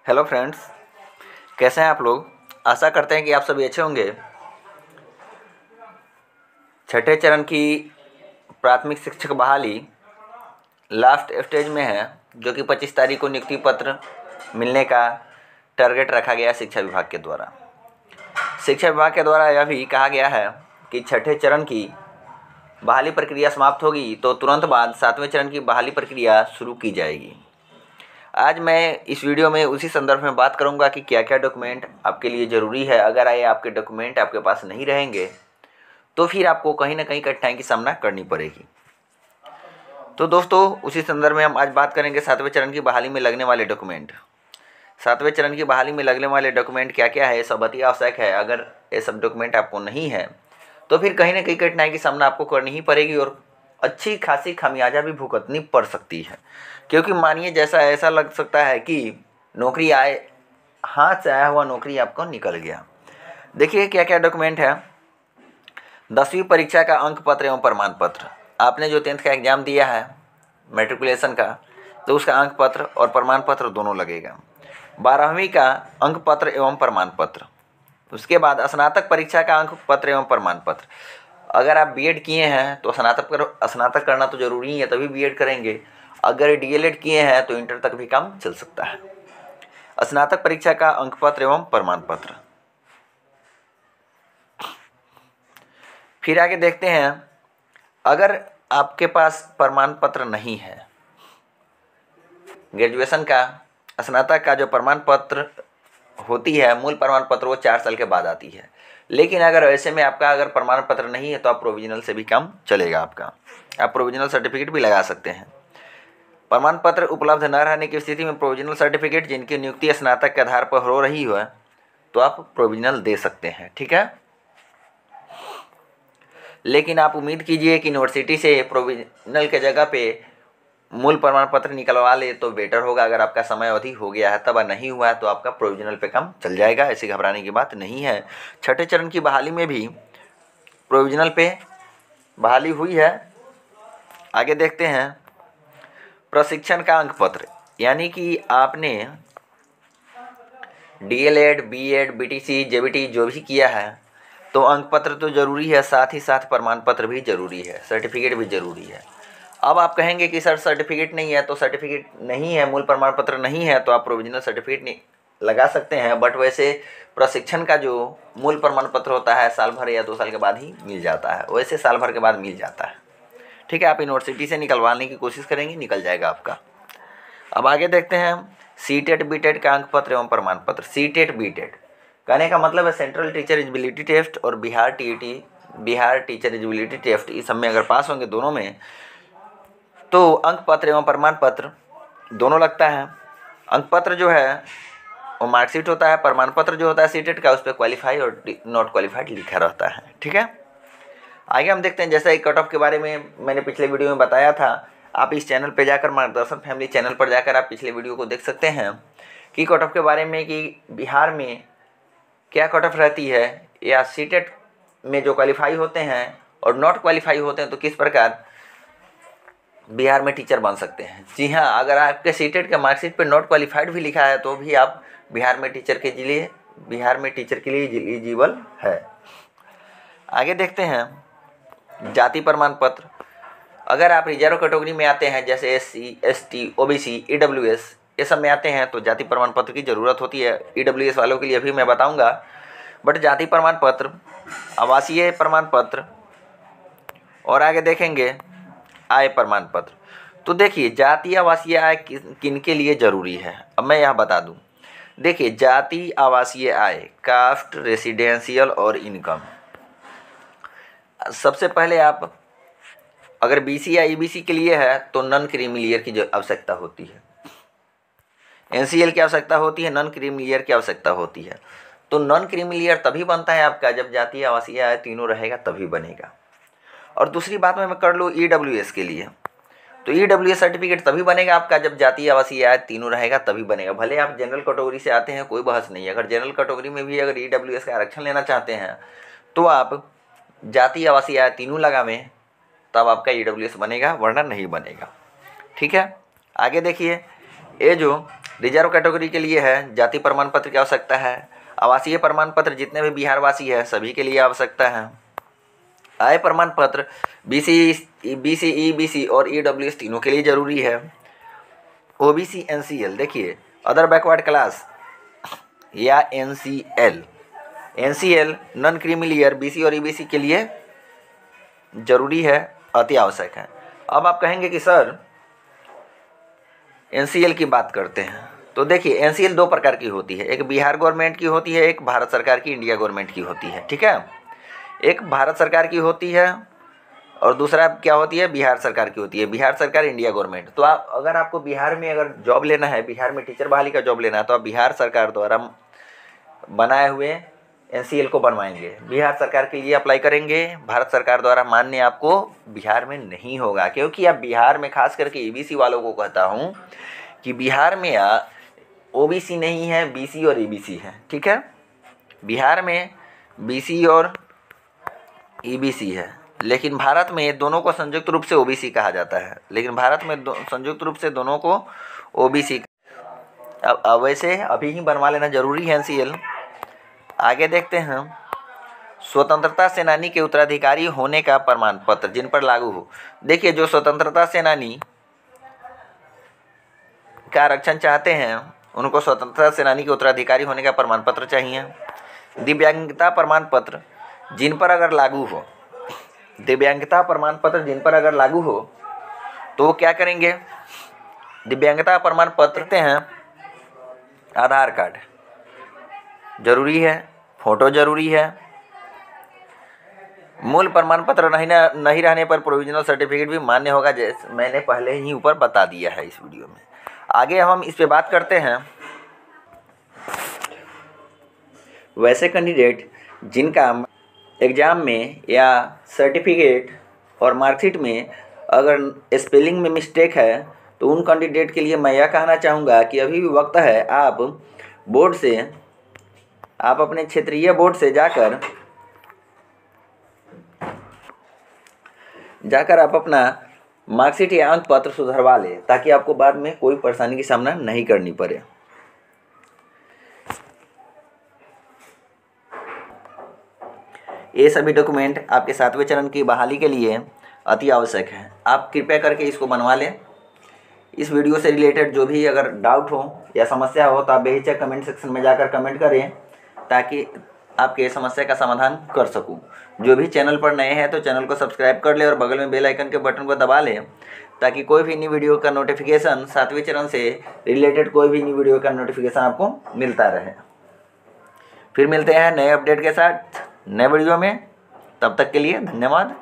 Hello friends, कैसे हैं आप लोग। आशा करते हैं कि आप सभी अच्छे होंगे। छठे चरण की प्राथमिक शिक्षक बहाली लास्ट स्टेज में है, जो कि 25 तारीख को नियुक्ति पत्र मिलने का टारगेट रखा गया शिक्षा विभाग के द्वारा। शिक्षा विभाग के द्वारा यह भी कहा गया है कि छठे चरण की बहाली प्रक्रिया समाप्त होगी तो तुरंत बाद 7वें चरण की बहाली प्रक्रिया शुरू की जाएगी। आज मैं इस वीडियो में उसी संदर्भ में बात करूंगा कि क्या क्या डॉक्यूमेंट आपके लिए ज़रूरी है। अगर ये आपके डॉक्यूमेंट आपके पास नहीं रहेंगे तो फिर आपको कहीं ना कहीं कठिनाई की सामना करनी पड़ेगी। तो दोस्तों, उसी संदर्भ में हम आज बात करेंगे 7वें चरण की बहाली में लगने वाले डॉक्यूमेंट। 7वें चरण की बहाली में लगने वाले डॉक्यूमेंट क्या क्या है, सब अति आवश्यक है। अगर ये सब डॉक्यूमेंट आपको नहीं है तो फिर कहीं ना कहीं कठिनाई की सामना आपको करनी ही पड़ेगी और अच्छी खासी खामियाजा भी भुगतनी पड़ सकती है। क्योंकि मानिए जैसा ऐसा लग सकता है कि नौकरी आए, हाथ से आया हुआ नौकरी आपको निकल गया। देखिए क्या क्या डॉक्यूमेंट है। 10वीं परीक्षा का अंक पत्र एवं प्रमाण पत्र। आपने जो 10th का एग्ज़ाम दिया है मैट्रिकुलेशन का, तो उसका अंक पत्र और प्रमाण पत्र दोनों लगेगा। 12वीं का अंक पत्र एवं प्रमाण पत्र। उसके बाद स्नातक परीक्षा का अंक पत्र एवं प्रमाण पत्र। अगर आप बीएड किए हैं तो स्नातक करना तो ज़रूरी ही है, तभी बीएड करेंगे। अगर डीएलएड किए हैं तो इंटर तक भी काम चल सकता है। स्नातक परीक्षा का अंक पत्र एवं प्रमाण पत्र। फिर आगे देखते हैं, अगर आपके पास प्रमाण पत्र नहीं है, ग्रेजुएशन का स्नातक का जो प्रमाण पत्र होती है, मूल प्रमाण पत्र, वो 4 साल के बाद आती है। लेकिन अगर ऐसे में आपका अगर प्रमाण पत्र नहीं है तो आप प्रोविजनल से भी काम चलेगा आपका। आप प्रोविजनल सर्टिफिकेट भी लगा सकते हैं। प्रमाण पत्र उपलब्ध न रहने की स्थिति में प्रोविजनल सर्टिफिकेट जिनकी नियुक्ति स्नातक के आधार पर हो रही है तो आप प्रोविजनल दे सकते हैं, ठीक है। लेकिन आप उम्मीद कीजिए कि यूनिवर्सिटी से प्रोविजनल के जगह पे मूल प्रमाण पत्र निकलवा ले तो बेटर होगा। अगर आपका समय अवधि हो गया है तब नहीं हुआ है तो आपका प्रोविजनल पे काम चल जाएगा, ऐसी घबराने की बात नहीं है। छठे चरण की बहाली में भी प्रोविजनल पे बहाली हुई है। आगे देखते हैं, प्रशिक्षण का अंक पत्र, यानी कि आपने डीएलएड, बीएड, बीटीसी, जेबीटी जो भी किया है तो अंक पत्र तो ज़रूरी है, साथ ही साथ प्रमाण पत्र भी ज़रूरी है, सर्टिफिकेट भी ज़रूरी है। अब आप कहेंगे कि सर सर्टिफिकेट नहीं है, तो सर्टिफिकेट नहीं है, मूल प्रमाण पत्र नहीं है तो आप प्रोविजनल सर्टिफिकेट नहीं लगा सकते हैं। बट वैसे प्रशिक्षण का जो मूल प्रमाण पत्र होता है साल भर या 2 साल के बाद ही मिल जाता है, वैसे साल भर के बाद मिल जाता है, ठीक है। आप यूनिवर्सिटी से निकलवाने की कोशिश करेंगे, निकल जाएगा आपका। अब आगे देखते हैं, सीटेट बीटेट का अंक पत्र एवं प्रमाण पत्र। सीटेट बीटेट कहने का मतलब है सेंट्रल टीचर एलिजिबिलिटी टेस्ट और Bihar TET, Bihar teacher eligibility test, इस सब में अगर पास होंगे दोनों में तो अंक पत्र एवं प्रमाण पत्र दोनों लगता है। अंक पत्र जो है वो मार्कशीट होता है, प्रमाण पत्र जो होता है सीटेट का, उस पर क्वालिफाई और नॉट क्वालिफाइड लिखा रहता है, ठीक है। आगे हम देखते हैं, जैसा कि कट ऑफ के बारे में मैंने पिछले वीडियो में बताया था, आप इस चैनल पर जाकर, मार्गदर्शन फैमिली चैनल पर जाकर आप पिछले वीडियो को देख सकते हैं कि कट ऑफ के बारे में कि बिहार में क्या कट ऑफ रहती है, या सीटेट में जो क्वालिफाई होते हैं और नॉट क्वालिफाई होते हैं तो किस प्रकार बिहार में टीचर बन सकते हैं। जी हाँ, अगर आपके सीटेट के मार्कशीट पे नॉट क्वालिफाइड भी लिखा है तो भी आप बिहार में टीचर के लिए एलिजिबल है। आगे देखते हैं, जाति प्रमाण पत्र। अगर आप रिजर्व कैटेगरी में आते हैं, जैसे एससी, एसटी, ओबीसी, ईडब्ल्यूएस, ये सब में आते हैं तो जाति प्रमाण पत्र की ज़रूरत होती है। ईडब्ल्यूएस वालों के लिए भी मैं बताऊंगा। बट जाति प्रमाण पत्र, आवासीय प्रमाण पत्र और आगे देखेंगे आय प्रमाण पत्र। तो देखिए, जाति आवासीय आय किन के लिए ज़रूरी है, अब मैं यहाँ बता दूँ। देखिए, जाति आवासीय आय, कास्ट, रेसिडेंशियल और इनकम। सबसे पहले आप अगर बीसी या ईबीसी के लिए है तो नॉन क्रीमी लेयर की जो आवश्यकता होती है, एनसीएल की आवश्यकता होती है, नॉन क्रीमी लेयर की आवश्यकता होती है। तो नॉन क्रीमी लेयर तभी बनता है आपका जब जाति आवासीय आय तीनों रहेगा तभी बनेगा। और दूसरी बात मैं कर लूँ ईडब्ल्यूएस के लिए, तो ईडब्ल्यूएस सर्टिफिकेट तभी बनेगा आपका जब जाति आवासीय आय तीनों रहेगा तभी बनेगा। भले आप जनरल कैटेगरी से आते हैं, कोई बहस नहीं है। अगर जनरल कैटेगरी में भी अगर ईडब्ल्यूएस का आरक्षण लेना चाहते हैं तो आप जाति आवासीय आय तीनों लगावें तब आपका ईडब्ल्यूएस बनेगा, वरना नहीं बनेगा, ठीक है। आगे देखिए, ये जो रिजर्व कैटेगरी के लिए है जाति प्रमाण पत्र की आवश्यकता है। आवासीय प्रमाण पत्र जितने भी बिहार वासी है सभी के लिए आवश्यकता है। आय प्रमाण पत्र बीसी, ईबीसी और ईडब्ल्यूएस तीनों के लिए जरूरी है। ओबीसी, एनसीएल, देखिए अदर बैकवर्ड क्लास या NCL non creamy layer BC और ईबीसी के लिए जरूरी है, अति आवश्यक है। अब आप कहेंगे कि सर एनसीएल की बात करते हैं, तो देखिए एनसीएल दो प्रकार की होती है, एक बिहार गवर्नमेंट की होती है, एक भारत सरकार की इंडिया गवर्नमेंट की होती है। ठीक है, एक भारत सरकार की होती है और दूसरा क्या होती है, बिहार सरकार की होती है। बिहार सरकार, इंडिया गवर्नमेंट। तो आप अगर आपको बिहार में अगर जॉब लेना है, बिहार में टीचर बहाली का जॉब लेना है, तो आप बिहार सरकार द्वारा बनाए हुए एनसीएल को बनवाएंगे, बिहार सरकार के लिए अप्लाई करेंगे। भारत सरकार द्वारा मान्य आपको बिहार में नहीं होगा, क्योंकि आप बिहार में खास करके ईबीसी वालों को कहता हूँ कि बिहार में ओबीसी नहीं है, बीसी और ईबीसी है। ठीक है, बिहार में बीसी और ईबीसी है, लेकिन भारत में दोनों को संयुक्त रूप से ओबीसी कहा जाता है, लेकिन भारत में संयुक्त रूप से दोनों को ओबीसी। अब वैसे अभी ही बनवा लेना जरूरी है एनसीएल। आगे देखते हैं, स्वतंत्रता सेनानी के उत्तराधिकारी होने का प्रमाण पत्र जिन पर लागू हो। देखिए जो स्वतंत्रता सेनानी का आरक्षण चाहते हैं उनको स्वतंत्रता सेनानी के उत्तराधिकारी होने का प्रमाण पत्र चाहिए। दिव्यांगता प्रमाण पत्र जिन पर अगर लागू हो, दिव्यांगता प्रमाण पत्र जिन पर अगर लागू हो तो वो क्या करेंगे, दिव्यांगता प्रमाण पत्र देते हैं। आधार कार्ड जरूरी है, फोटो जरूरी है, मूल प्रमाण पत्र नहीं रहने पर प्रोविजनल सर्टिफिकेट भी मान्य होगा, जैसे मैंने पहले ही ऊपर बता दिया है इस वीडियो में। आगे हम इस पे बात करते हैं, वैसे कैंडिडेट जिनका एग्ज़ाम में या सर्टिफिकेट और मार्कशीट में अगर स्पेलिंग में मिस्टेक है तो उन कैंडिडेट के लिए मैं यह कहना चाहूँगा कि अभी भी वक्त है, आप अपने क्षेत्रीय बोर्ड से जाकर आप अपना मार्कशीट या अंक पत्र सुधरवा लें, ताकि आपको बाद में कोई परेशानी की सामना नहीं करनी पड़े। ये सभी डॉक्यूमेंट आपके 7वें चरण की बहाली के लिए अति आवश्यक है, आप कृपया करके इसको बनवा लें। इस वीडियो से रिलेटेड जो भी अगर डाउट हो या समस्या हो तो आप बेहिचक कमेंट सेक्शन में जाकर कमेंट करें, ताकि आपके समस्या का समाधान कर सकूं। जो भी चैनल पर नए हैं तो चैनल को सब्सक्राइब कर ले और बगल में बेल आइकन के बटन को दबा लें, ताकि कोई भी नई वीडियो का नोटिफिकेशन 7वें चरण से रिलेटेड कोई भी नई वीडियो का नोटिफिकेशन आपको मिलता रहे। फिर मिलते हैं नए अपडेट के साथ नए वीडियो में, तब तक के लिए धन्यवाद।